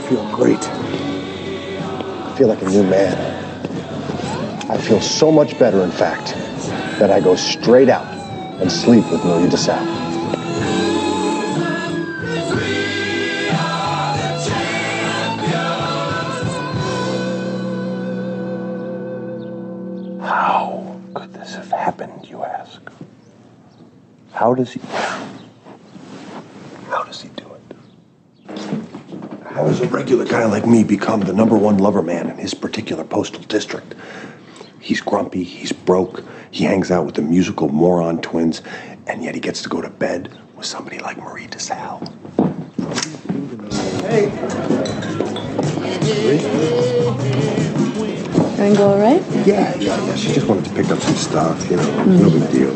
feel great. I feel like a new man. I feel so much better, in fact, that I go straight out and sleep with Marie DeSalle. How could this have happened, you ask? How does he do it? How does a regular guy like me become the #1 lover man in his particular postal district? He's grumpy, he's broke, he hangs out with the musical moron twins, and yet he gets to go to bed with somebody like Marie DeSalle. Hey! Everything go all right? Yeah. She just wanted to pick up some stuff, you know, no big deal.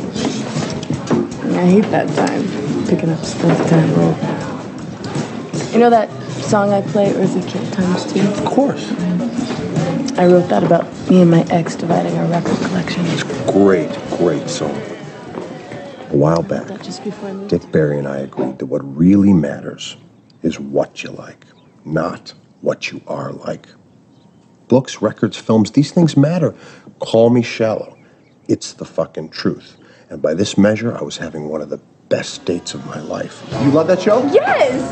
I hate that time, picking up stuff time. You know that song I play at Earthy Kid times 2? Of course. I wrote that about me and my ex dividing our record collection. It's great song. A while back, Just before I moved. Dick Barry and I agreed that what really matters is what you like, not what you are like. Books, records, films, these things matter. Call me shallow. It's the fucking truth. And by this measure, I was having one of the best dates of my life. You love that show? Yes!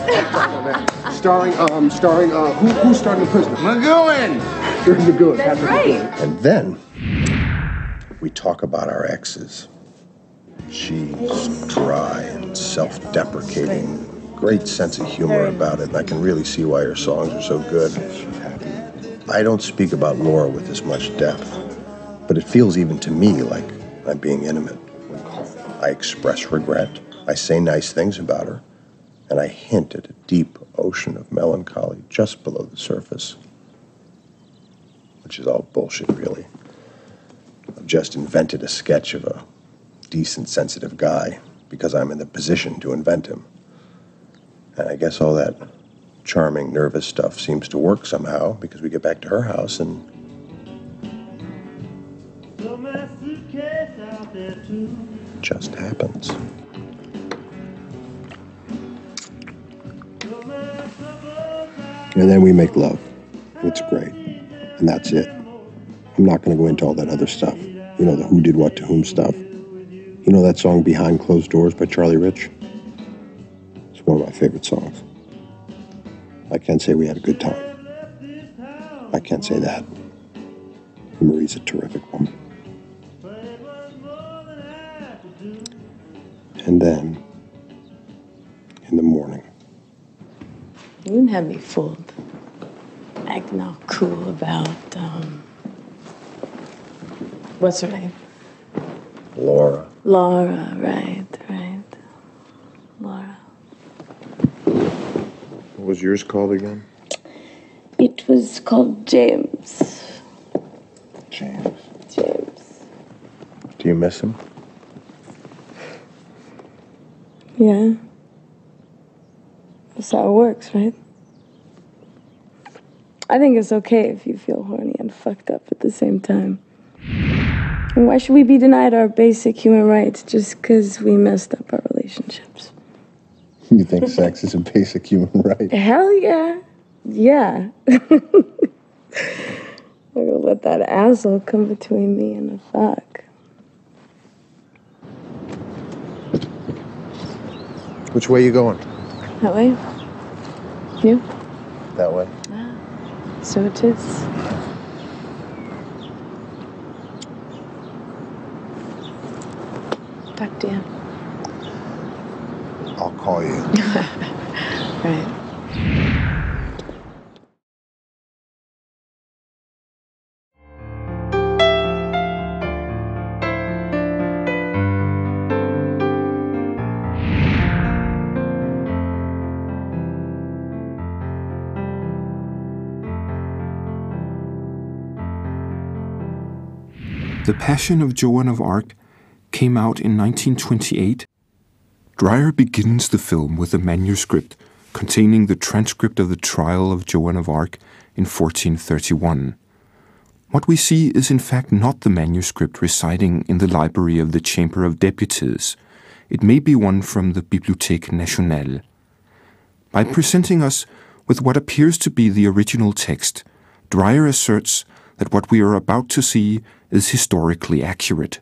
Starring, who's starring the prisoner? Magooin! Magooin. That's right. And then we talk about our exes. She's dry and self-deprecating. Great sense of humor about it, and I can really see why her songs are so good. I don't speak about Laura with as much depth, but it feels even to me like I'm being intimate. I express regret, I say nice things about her, and I hint at a deep ocean of melancholy just below the surface. Which is all bullshit, really. I've just invented a sketch of a decent, sensitive guy because I'm in the position to invent him. And I guess all that charming, nervous stuff seems to work somehow because we get back to her house and... just happens. And then we make love. It's great. And that's it. I'm not going to go into all that other stuff. You know, the who did what to whom stuff. You know that song Behind Closed Doors by Charlie Rich? It's one of my favorite songs. I can't say we had a good time. I can't say that. Marie's a terrific woman. And then, in the morning. You didn't have me fooled. Acting all cool about, what's her name? Laura. Laura, right. Laura. What was yours called again? It was called James. James. James. Do you miss him? Yeah. That's how it works, right? I think it's okay if you feel horny and fucked up at the same time. And why should we be denied our basic human rights just because we messed up our relationships? You think sex is a basic human right? Hell yeah. Yeah. I'm gonna let that asshole come between me and the fuck. Which way you going? That way? You? That way. Ah, so it is. Talk to you. I'll call you. Right. The Passion of Joan of Arc came out in 1928. Dreyer begins the film with a manuscript containing the transcript of the trial of Joan of Arc in 1431. What we see is in fact not the manuscript residing in the library of the Chamber of Deputies. It may be one from the Bibliothèque Nationale. By presenting us With what appears to be the original text, Dreyer asserts that what we are about to see is historically accurate.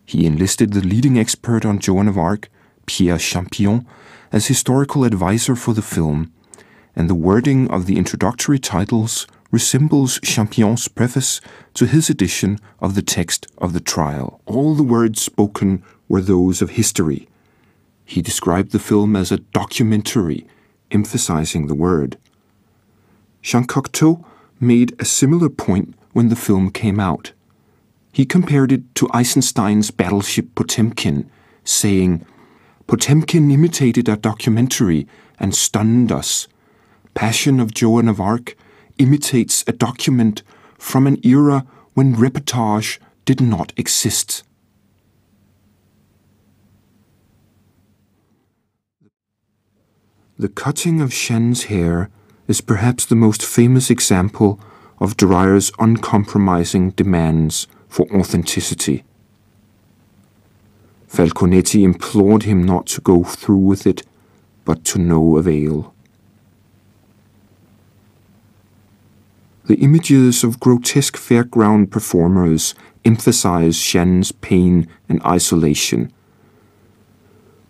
He enlisted the leading expert on Joan of Arc, Pierre Champion, as historical advisor for the film, and the wording of the introductory titles resembles Champion's preface to his edition of the text of the trial. All the words spoken were those of history. He described the film as a documentary, emphasizing the word. Jean Cocteau made a similar point when the film came out. He compared it to Eisenstein's battleship Potemkin, saying, "Potemkin imitated a documentary and stunned us. Passion of Joan of Arc imitates a document from an era when reportage did not exist." The cutting of Jeanne's hair is perhaps the most famous example of Dreyer's uncompromising demands for authenticity. Falconetti implored him not to go through with it, but to no avail. The images of grotesque fairground performers emphasize Jeanne's pain and isolation.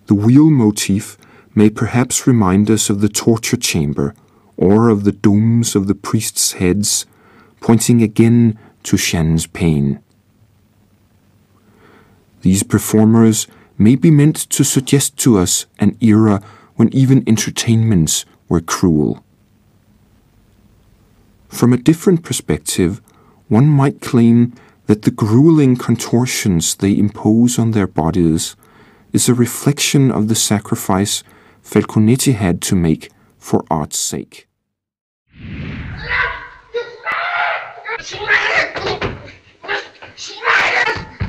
The wheel motif may perhaps remind us of the torture chamber or of the domes of the priests' heads, pointing again to Jeanne's pain. These performers may be meant to suggest to us an era when even entertainments were cruel. From a different perspective, one might claim that the grueling contortions they impose on their bodies is a reflection of the sacrifice Falconetti had to make for art's sake.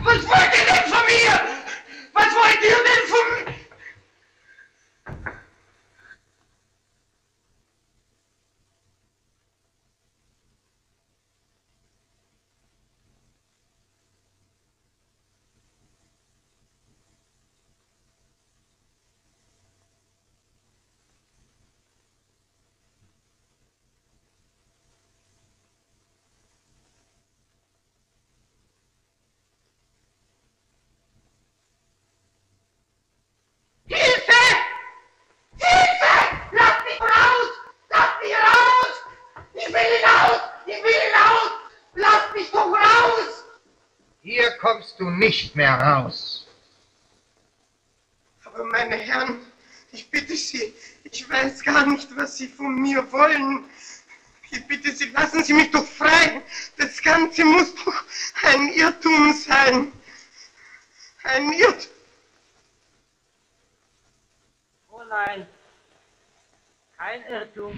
Was wollt ihr denn von mir? Was wollt ihr denn von mir? Hier kommst du nicht mehr raus. Aber meine Herren, ich bitte Sie, ich weiß gar nicht, was Sie von mir wollen. Ich bitte Sie, lassen Sie mich doch frei. Das Ganze muss doch ein Irrtum sein. Ein Irrtum. Oh nein, kein Irrtum.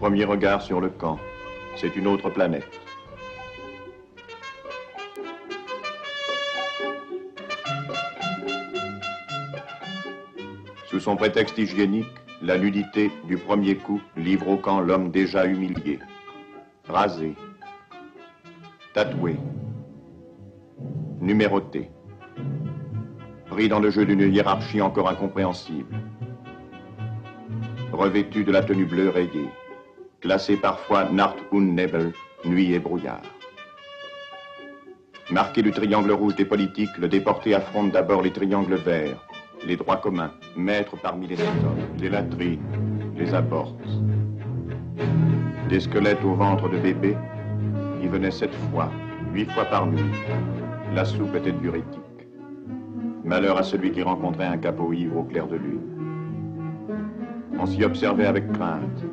Premier regard sur le camp. C'est une autre planète. Sous son prétexte hygiénique, la nudité du premier coup livre au camp l'homme déjà humilié, rasé, tatoué, numéroté, pris dans le jeu d'une hiérarchie encore incompréhensible, revêtu de la tenue bleue rayée, classé parfois Nacht und Nebel, nuit et brouillard. Marqué du triangle rouge des politiques, le déporté affronte d'abord les triangles verts, les droits communs, maîtres parmi les méthodes, les latrines, les abords. Des squelettes au ventre de bébé, y venaient 7 fois, 8 fois par nuit. La soupe était diurétique. Malheur à celui qui rencontrait un capot ivre au clair de lune. On s'y observait avec crainte.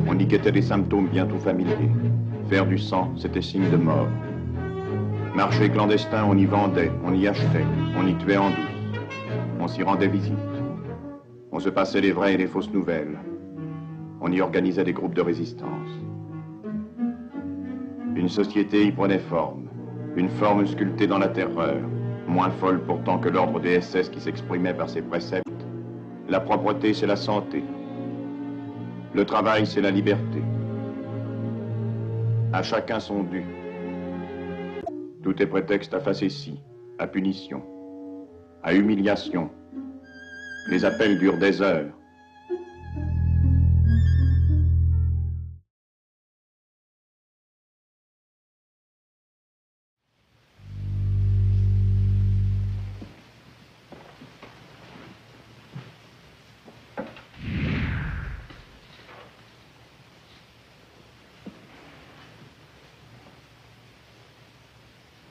On y guettait des symptômes bientôt familiers. Faire du sang, c'était signe de mort. Marché clandestin, on y vendait, on y achetait, on y tuait en douce. On s'y rendait visite. On se passait les vraies et les fausses nouvelles. On y organisait des groupes de résistance. Une société y prenait forme. Une forme sculptée dans la terreur. Moins folle pourtant que l'ordre des SS qui s'exprimait par ses préceptes. La propreté, c'est la santé. Le travail, c'est la liberté. À chacun son dû. Tout est prétexte à facétie, à punition, à humiliation. Les appels durent des heures.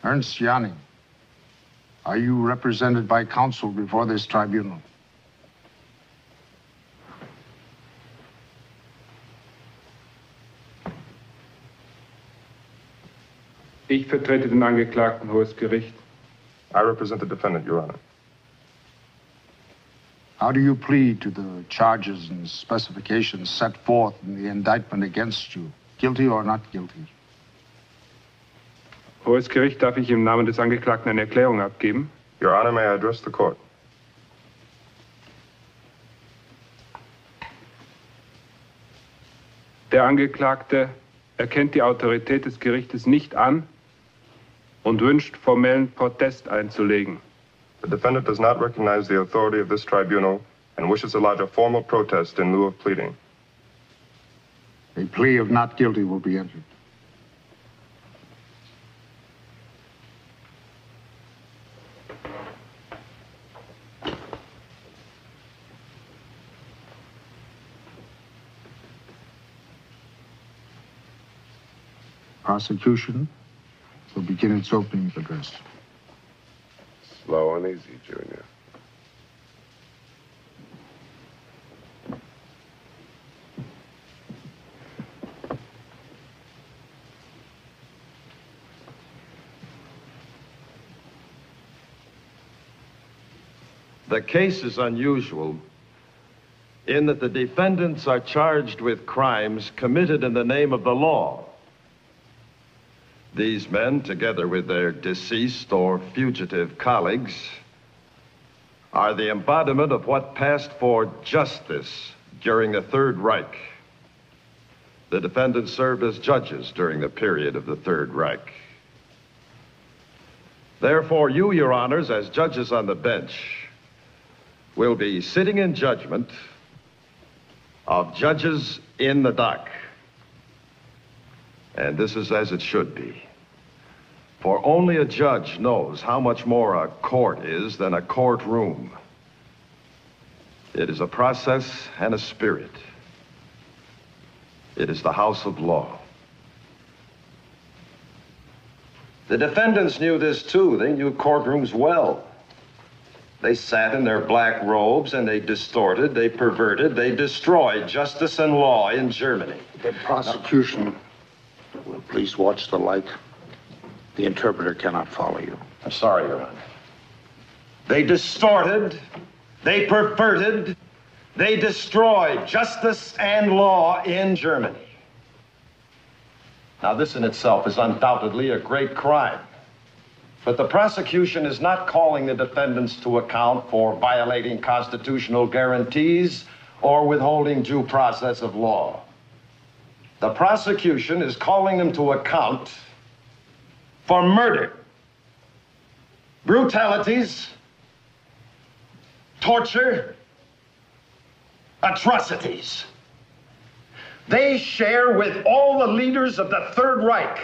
Ernst Yanni, are you represented by counsel before this tribunal? Ich vertrete den Angeklagten, Hohes Gericht. I represent the defendant, Your Honor. How do you plead to the charges and specifications set forth in the indictment against you? Guilty or not guilty? Hohes Gericht, darf ich im Namen des Angeklagten eine Erklärung abgeben? Your Honor, may I address the court? Der Angeklagte erkennt die Autorität des Gerichtes nicht an und wünscht, formellen Protest einzulegen. The defendant does not recognize the authority of this tribunal and wishes to lodge a formal protest in lieu of pleading. A plea of not guilty will be entered. Prosecution will begin its opening address. Slow and easy, Junior. The case is unusual in that the defendants are charged with crimes committed in the name of the law. These men, together with their deceased or fugitive colleagues, are the embodiment of what passed for justice during the Third Reich. The defendants served as judges during the period of the Third Reich. Therefore, you, Your Honors, as judges on the bench, will be sitting in judgment of judges in the dock. And this is as it should be. For only a judge knows how much more a court is than a courtroom. It is a process and a spirit. It is the house of law. The defendants knew this too. They knew courtrooms well. They sat in their black robes and they distorted, they perverted, they destroyed justice and law in Germany. The prosecution will please watch the light. The interpreter cannot follow you. I'm sorry, Your Honor. They distorted, they perverted, They destroyed justice and law in Germany. Now, this in itself is undoubtedly a great crime. But the prosecution is not calling the defendants to account for violating constitutional guarantees or withholding due process of law. The prosecution is calling them to account for murder, brutalities, torture, atrocities. They share with all the leaders of the Third Reich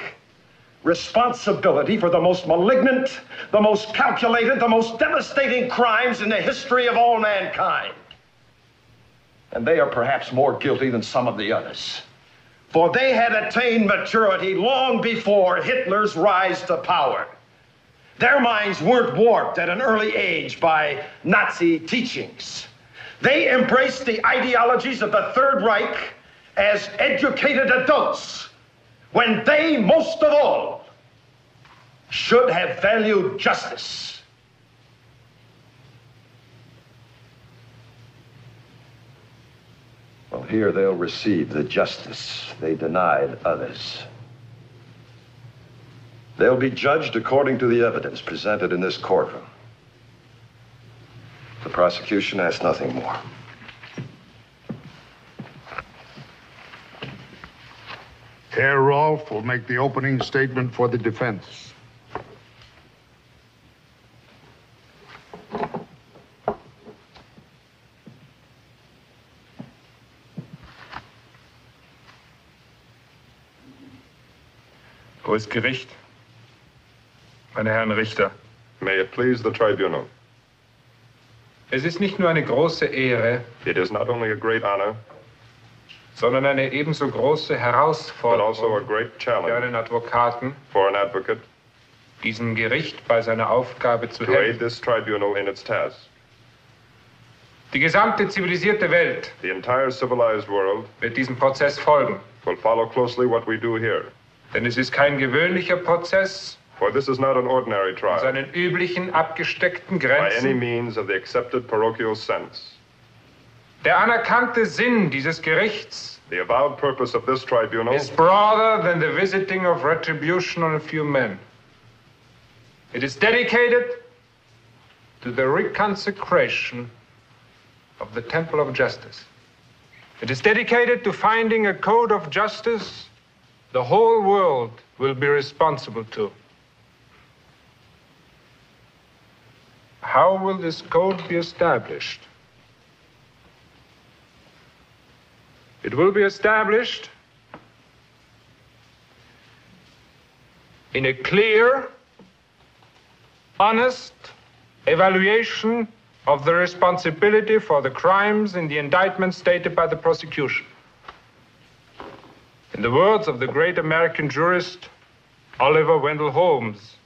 responsibility for the most malignant, the most calculated, the most devastating crimes in the history of all mankind. And they are perhaps more guilty than some of the others, for they had attained maturity long before Hitler's rise to power. Their minds weren't warped at an early age by Nazi teachings. They embraced the ideologies of the Third Reich as educated adults, when they, most of all, should have valued justice. Well, here they'll receive the justice they denied others. They'll be judged according to the evidence presented in this courtroom. The prosecution asks nothing more. Herr Rolf will make the opening statement for the defense. Hohes Gericht, meine Herren Richter. May it please the tribunal. Es ist nicht nur eine große Ehre, It is not only a great honor, sondern eine ebenso große but also a Herausforderung great für challenge einen Advokaten, for an advocate diesem Gericht bei seiner Aufgabe zu to aid helfen. this tribunal in its task. Die gesamte zivilisierte Welt The entire civilized world wird diesem Prozess folgen, will follow closely what we do here, denn es ist kein gewöhnlicher Prozess for this is not an ordinary in trial seinen üblichen abgesteckten by any Grenzen. means of the accepted parochial sense. Der anerkannte Sinn dieses Gerichts The avowed purpose of this tribunal is broader than the visiting of retribution on a few men. It is dedicated to the reconsecration of the temple of justice. It is dedicated to finding a code of justice the whole world will be responsible to. How will this code be established? It will be established in a clear, honest evaluation of the responsibility for the crimes in the indictment stated by the prosecution. In the words of the great American jurist Oliver Wendell Holmes,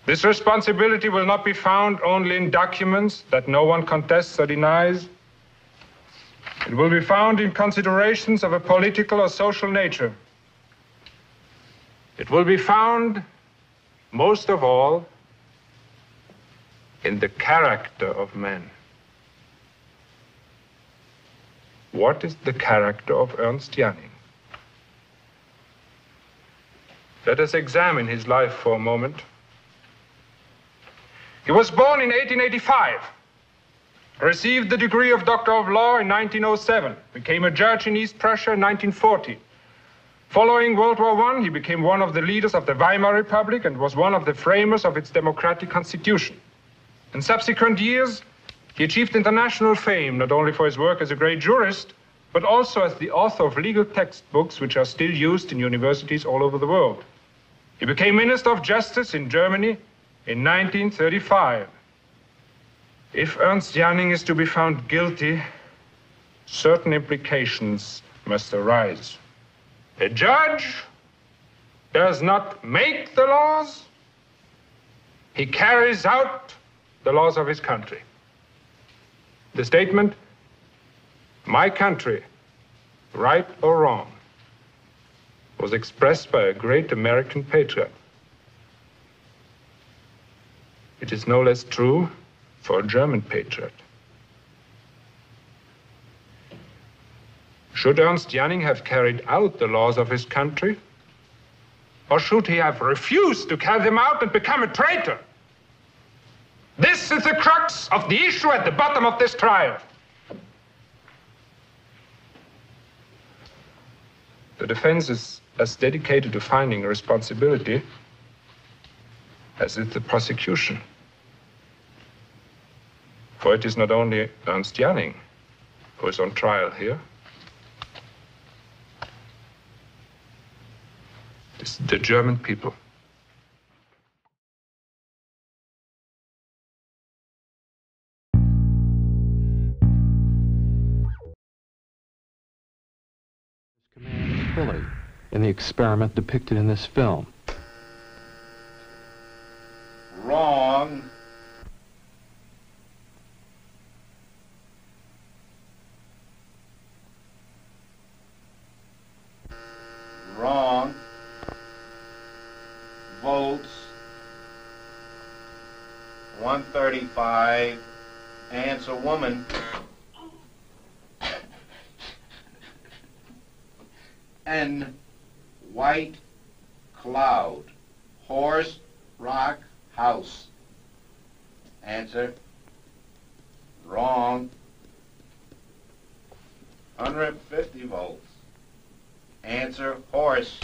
this responsibility will not be found only in documents that no one contests or denies. It will be found in considerations of a political or social nature. It will be found, most of all, in the character of men. What is the character of Ernst Janning? Let us examine his life for a moment. He was born in 1885. Received the degree of Doctor of Law in 1907, became a judge in East Prussia in 1940. Following World War I, he became one of the leaders of the Weimar Republic and was one of the framers of its democratic constitution. In subsequent years, he achieved international fame, not only for his work as a great jurist, but also as the author of legal textbooks which are still used in universities all over the world. He became Minister of Justice in Germany in 1935. If Ernst Janning is to be found guilty, certain implications must arise. A judge does not make the laws, he carries out the laws of his country. The statement, "My country, right or wrong," was expressed by a great American patriot. It is no less true for a German patriot. Should Ernst Janning have carried out the laws of his country? Or should he have refused to carry them out and become a traitor? This is the crux of the issue at the bottom of this trial. The defense is as dedicated to finding responsibility as is the prosecution. For it is not only Ernst Janning who is on trial here. It is the German people. Fully in the experiment depicted in this film. Wrong. Wrong. Volts. 135. Answer woman. N. White cloud. Horse, rock, house. Answer. Wrong. 150 volts. Answer. Horse.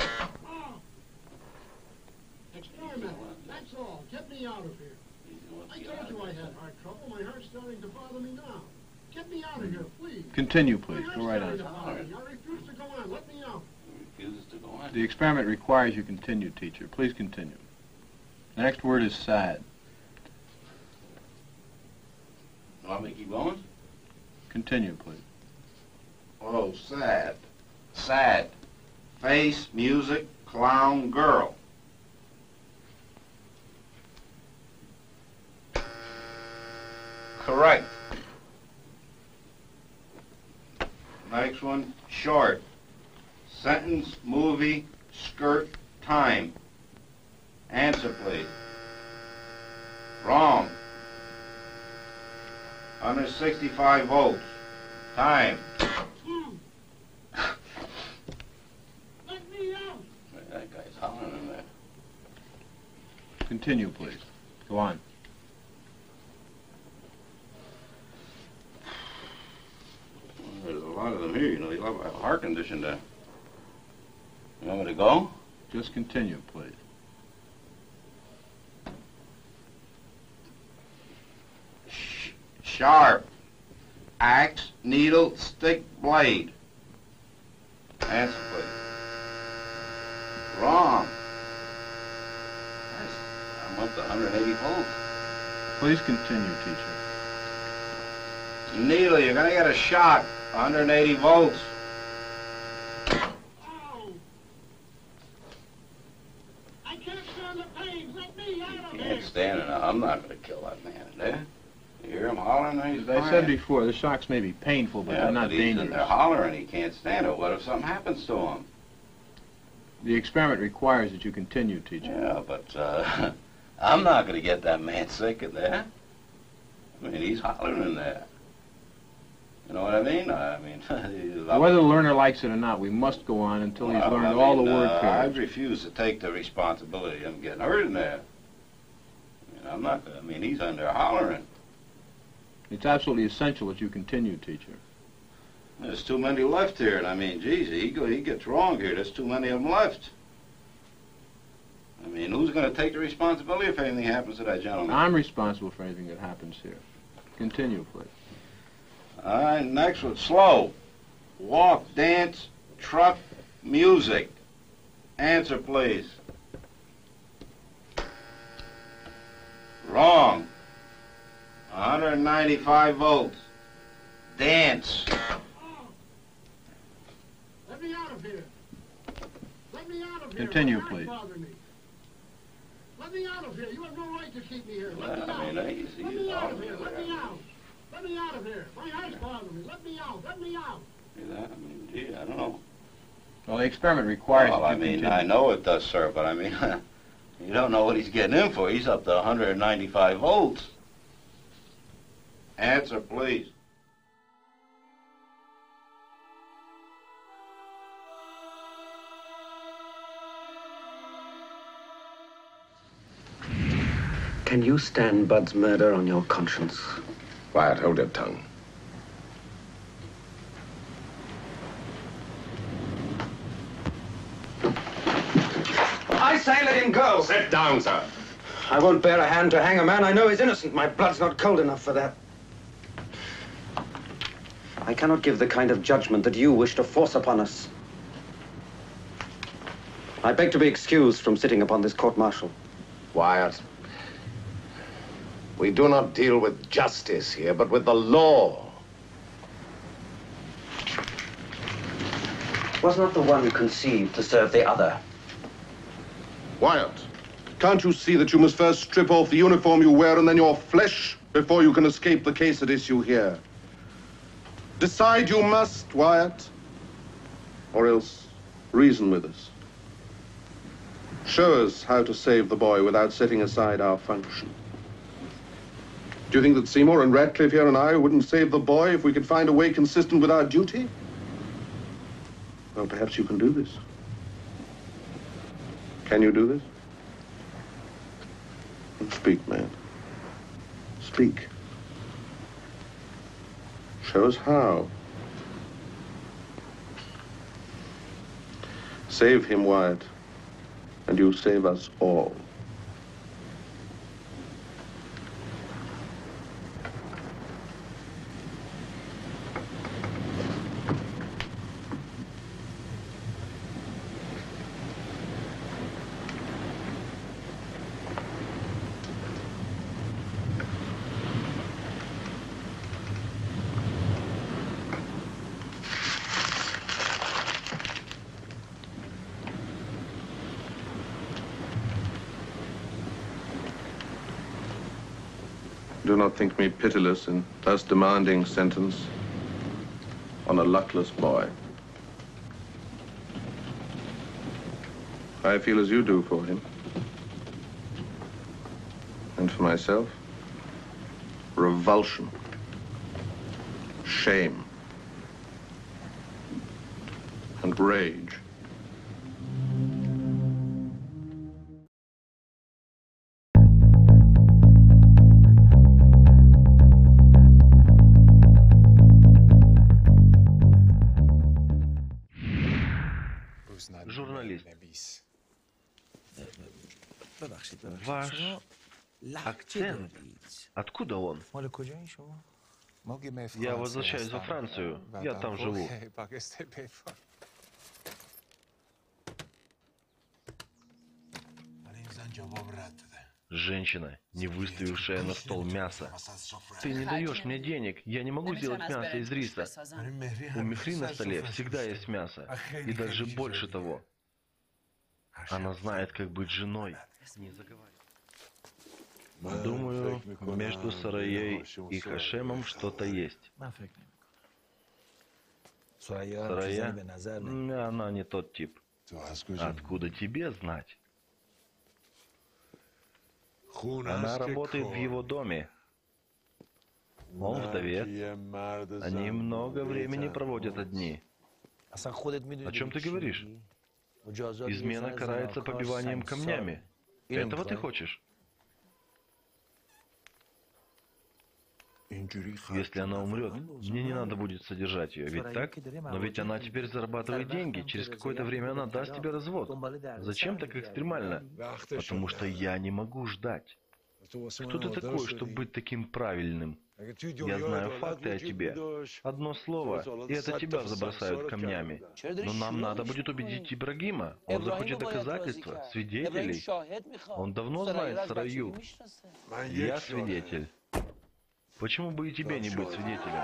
Experiment. That's all. Get me out of here. I told you I had heart trouble. My heart's starting to bother me now. Get me out of here, please. Continue, please. Go right on. I refuse to go on. Let me out. The experiment requires you continue, teacher. Please continue. The next word is sad. Want me to keep going? Continue, please. Oh, sad. Sad. Face, music, clown, girl. Correct. Next one, short. Sentence, movie, skirt, time. Answer, please. Wrong. 165 volts. Time. Let me out. That guy's hollering in there. Continue, please. Go on. There's a lot of them here, you know. They have a heart condition there. You want me to go? Just continue, please. Sharp. Axe, needle, stick, blade. Answer, please. Wrong. I'm up to 180 volts. Please continue, teacher. Needle, you're gonna get a shock. 180 volts. Ow. I can't stand the pain. Let me out of here. Can't stand it now. I'm not gonna kill that man there. You hear him hollering? As I said before, the shocks may be painful, but they're not he's in dangerous. there hollering. He can't stand it. What if something happens to him? The experiment requires that you continue, teacher. Yeah, but I'm not gonna get that man sick in there. I mean, he's hollering in there. You know what I mean? Whether the learner likes it or not, we must go on until he's learned all the word pairs. I refuse to take the responsibility of him getting hurt in there. I'm not gonna, he's in there hollering. It's absolutely essential that you continue, teacher. There's too many left here, and geez, he gets wrong here. There's too many of them left. Who's gonna take the responsibility if anything happens to that gentleman? I'm responsible for anything that happens here. Continue, please. All right, next one, slow. Walk, dance, truck, music. Answer, please. Wrong. 195 volts. Dance. Let me out of here. Let me out of here. Continue, My heart please. bothers me. Let me out of here. You have no right to keep me here. Let me out. Let me out of here. Let me out. Let me out of here. My heart's bothering me. Let me out. Let me out. See that? Gee, I don't know. Well, the experiment requires Well, that you continue. I know it does, sir, but you don't know what he's getting in for. He's up to 195 volts. Answer, please. Can you stand Bud's murder on your conscience? Wyatt, hold your tongue. I say let him go. Sit down, sir. I won't bear a hand to hang a man I know is innocent. My blood's not cold enough for that. I cannot give the kind of judgment that you wish to force upon us. I beg to be excused from sitting upon this court-martial. Wyatt, we do not deal with justice here, but with the law. Was not the one conceived to serve the other? Wyatt, can't you see that you must first strip off the uniform you wear and then your flesh before you can escape the case at issue here? Decide you must, Wyatt, or else reason with us. Show us how to save the boy without setting aside our function. Do you think that Seymour and Ratcliffe here and I wouldn't save the boy if we could find a way consistent with our duty? Well, perhaps you can do this. Can you do this? Well, speak, man. Speak. Show us how. Save him, Wyatt, and you save us all. Do not think me pitiless in thus demanding sentence on a luckless boy. I feel as you do for him. And for myself, revulsion, shame, and rage. Журналист. Ваш акцент, откуда он? Я возвращаюсь во Францию, я там живу. Женщина, не выставившая на стол мясо. Ты не даешь мне денег, я не могу сделать мясо из риса. У Мехри на столе всегда есть мясо, и даже больше того. Она знает, как быть женой. Не заговаривай. Думаю, между Сараей и Хашемом что-то есть. Сарая? Она не тот тип. Откуда тебе знать? Она работает в его доме. Он вдовец. Они много времени проводят одни. О чем ты говоришь? Измена карается побиванием камнями. Этого ты хочешь? Если она умрет, мне не надо будет содержать ее, ведь так? Но ведь она теперь зарабатывает деньги, через какое-то время она даст тебе развод. Зачем так экстремально? Потому что я не могу ждать. Кто ты такой, чтобы быть таким правильным? Я знаю факты о тебе. Одно слово, и это тебя забросают камнями. Но нам надо будет убедить Ибрагима. Он захочет доказательства, свидетелей. Он давно знает Сараю. Я свидетель. Почему бы и тебе не быть свидетелем?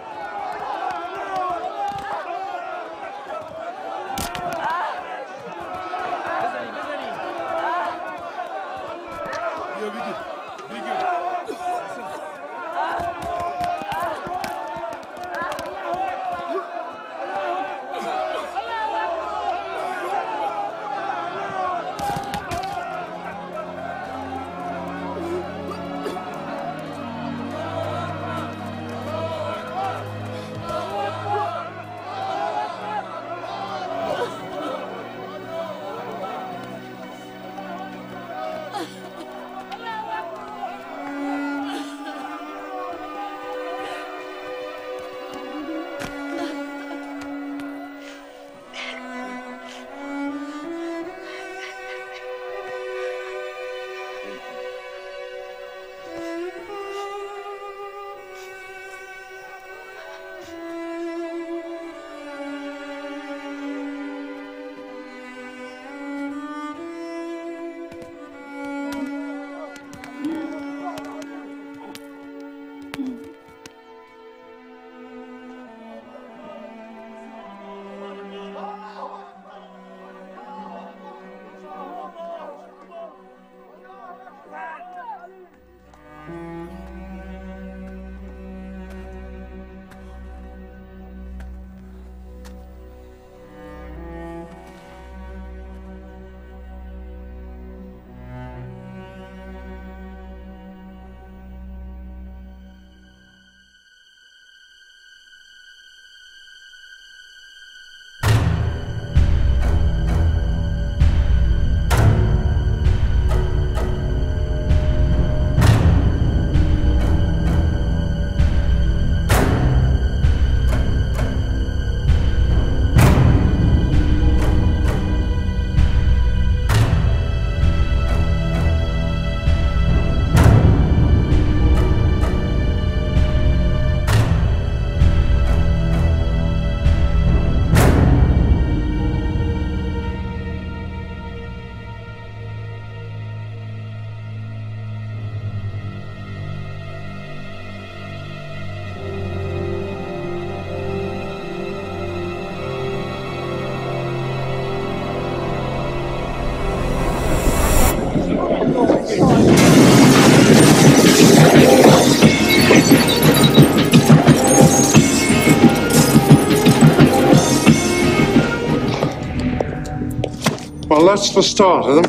Well, that's the start of them.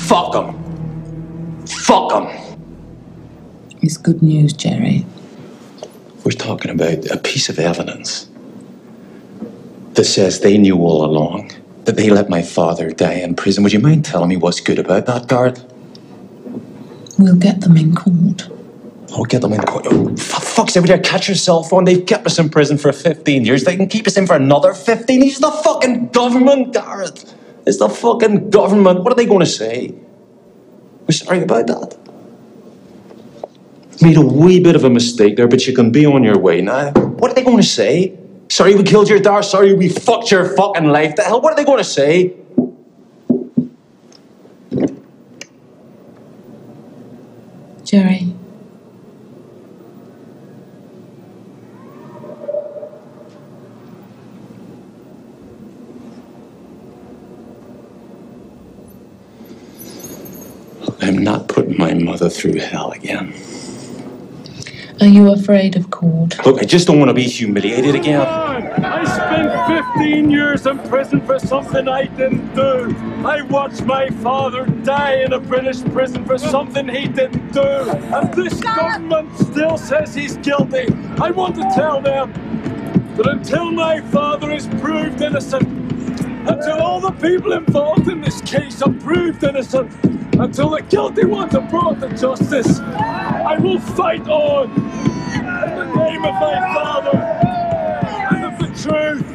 Fuck them. Fuck them. It's good news, Jerry. We're talking about a piece of evidence that says they knew all along that they let my father die in prison. Would you mind telling me what's good about that, Gareth? We'll get them in court. Oh, get them in court. Oh, for fuck's sake, would you catch yourself on? They've kept us in prison for 15 years. They can keep us in for another 15. It's the fucking government, Gareth. It's the fucking government. What are they going to say? We're sorry about that. Made a wee bit of a mistake there, but you can be on your way now. What are they going to say? Sorry we killed your dad. Sorry we fucked your fucking life. The hell, what are they going to say? Jerry. I'm not putting my mother through hell again. Are you afraid of court? Look, I just don't want to be humiliated again. I spent 15 years in prison for something I didn't do. I watched my father die in a British prison for something he didn't do. And this government still says he's guilty. I want to tell them that until my father is proved innocent, until all the people involved in this case are proved innocent, until the guilty ones are brought to justice, I will fight on in the name of my father and of the truth.